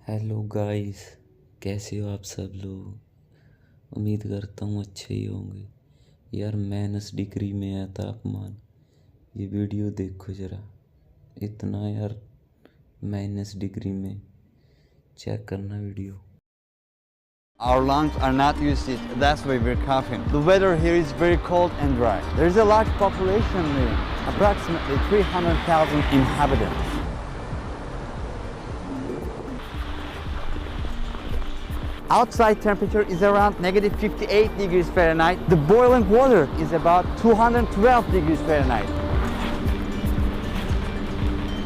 Hello guys. कैसे हो आप सब लोग। उम्मीद करता हूँ अच्छे ही होंगे। यार -डिग्री में है तापमान। ये वीडियो देखो ज़रा, इतना यार -डिग्री में। चेक करना video. Our lungs are not used to it, that's why we're coughing. The weather here is very cold and dry. There is a large population living, approximately 300,000 inhabitants. Outside temperature is around -58 degrees Fahrenheit. The boiling water is about 212 degrees Fahrenheit.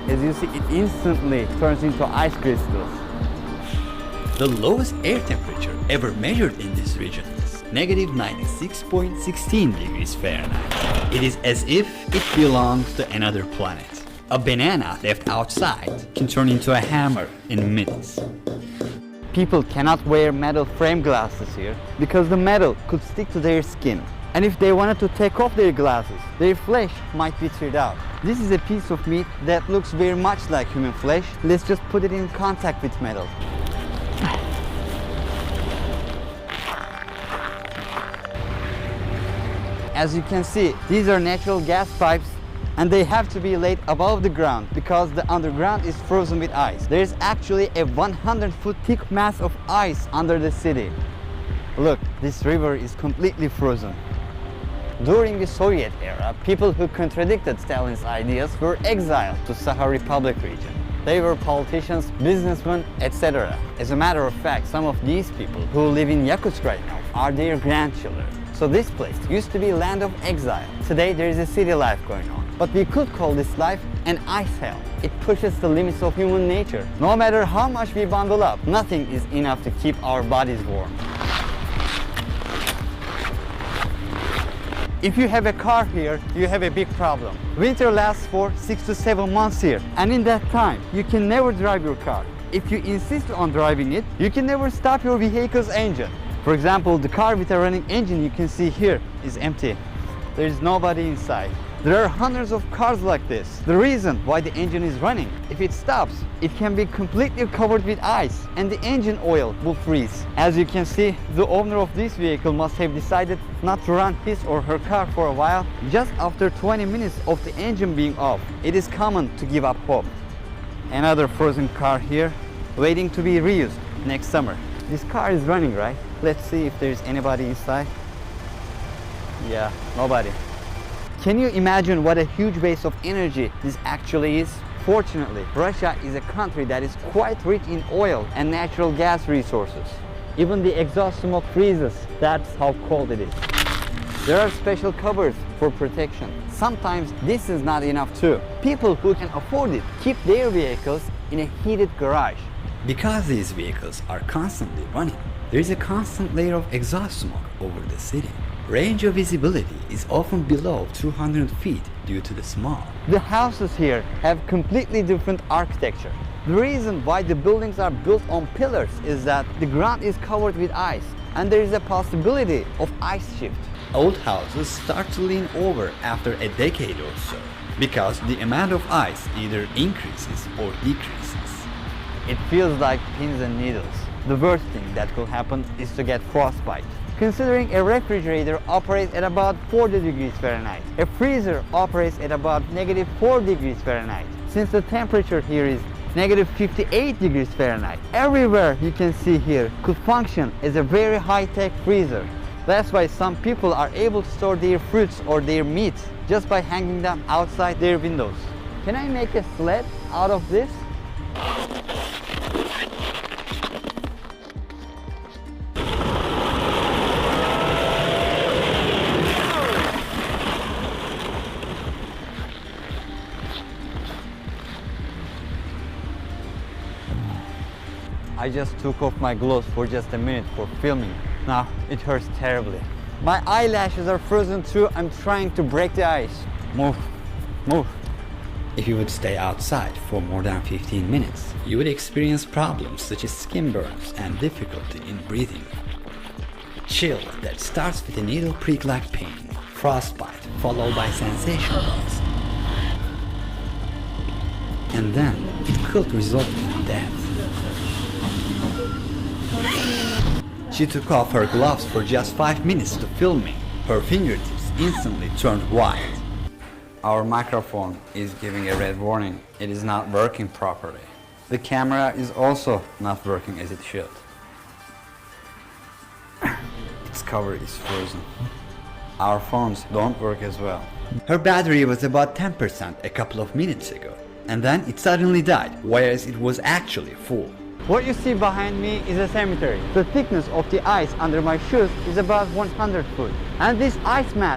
As you see, it instantly turns into ice crystals. The lowest air temperature ever measured in this region is -96.16 degrees Fahrenheit. It is as if it belongs to another planet. A banana left outside can turn into a hammer in minutes. People cannot wear metal frame glasses here because the metal could stick to their skin. And if they wanted to take off their glasses, their flesh might be teared out. This is a piece of meat that looks very much like human flesh. Let's just put it in contact with metal. As you can see, these are natural gas pipes and they have to be laid above the ground because the underground is frozen with ice. There is actually a 100-foot thick mass of ice under the city. Look, this river is completely frozen. During the Soviet era, people who contradicted Stalin's ideas were exiled to Sakha Republic region. They were politicians, businessmen, etc. As a matter of fact, some of these people who live in Yakutsk right now are their grandchildren. So this place used to be land of exile. Today there is a city life going on. But we could call this life an ice hell. It pushes the limits of human nature. No matter how much we bundle up, nothing is enough to keep our bodies warm. If you have a car here, you have a big problem. Winter lasts for 6 to 7 months here, and in that time, you can never drive your car. If you insist on driving it, you can never stop your vehicle's engine. For example, the car with a running engine you can see here is empty. There is nobody inside. There are hundreds of cars like this. The reason why the engine is running, if it stops, it can be completely covered with ice and the engine oil will freeze. As you can see, the owner of this vehicle must have decided not to run his or her car for a while just after 20 minutes of the engine being off. It is common to give up hope. Another frozen car here, waiting to be reused next summer. This car is running, right? Let's see if there's anybody inside. Yeah, nobody. Can you imagine what a huge base of energy this actually is? Fortunately, Russia is a country that is quite rich in oil and natural gas resources. Even the exhaust smoke freezes. That's how cold it is. There are special covers for protection. Sometimes this is not enough too. People who can afford it keep their vehicles in a heated garage. Because these vehicles are constantly running, there is a constant layer of exhaust smoke over the city. Range of visibility is often below 200 feet due to the smog. The houses here have completely different architecture. The reason why the buildings are built on pillars is that the ground is covered with ice and there is a possibility of ice shift. Old houses start to lean over after a decade or so because the amount of ice either increases or decreases. It feels like pins and needles. The worst thing that could happen is to get frostbite. Considering a refrigerator operates at about 40 degrees Fahrenheit, a freezer operates at about -4 degrees Fahrenheit. Since the temperature here is -58 degrees Fahrenheit, everywhere you can see here could function as a very high-tech freezer. That's why some people are able to store their fruits or their meat just by hanging them outside their windows. Can I make a sled out of this? I just took off my gloves for just a minute for filming. Now it hurts terribly. My eyelashes are frozen too. I'm trying to break the ice. Move, move. If you would stay outside for more than 15 minutes, you would experience problems such as skin burns and difficulty in breathing. Chill that starts with a needle prick-like pain, frostbite followed by sensation loss, and then it could result in death. She took off her gloves for just 5 minutes to film me. Her fingertips instantly turned white. Our microphone is giving a red warning. It is not working properly. The camera is also not working as it should. Its cover is frozen. Our phones don't work as well. Her battery was about 10% a couple of minutes ago, and then it suddenly died, whereas it was actually full. What you see behind me is a cemetery. The thickness of the ice under my shoes is about 100 foot. And this ice mass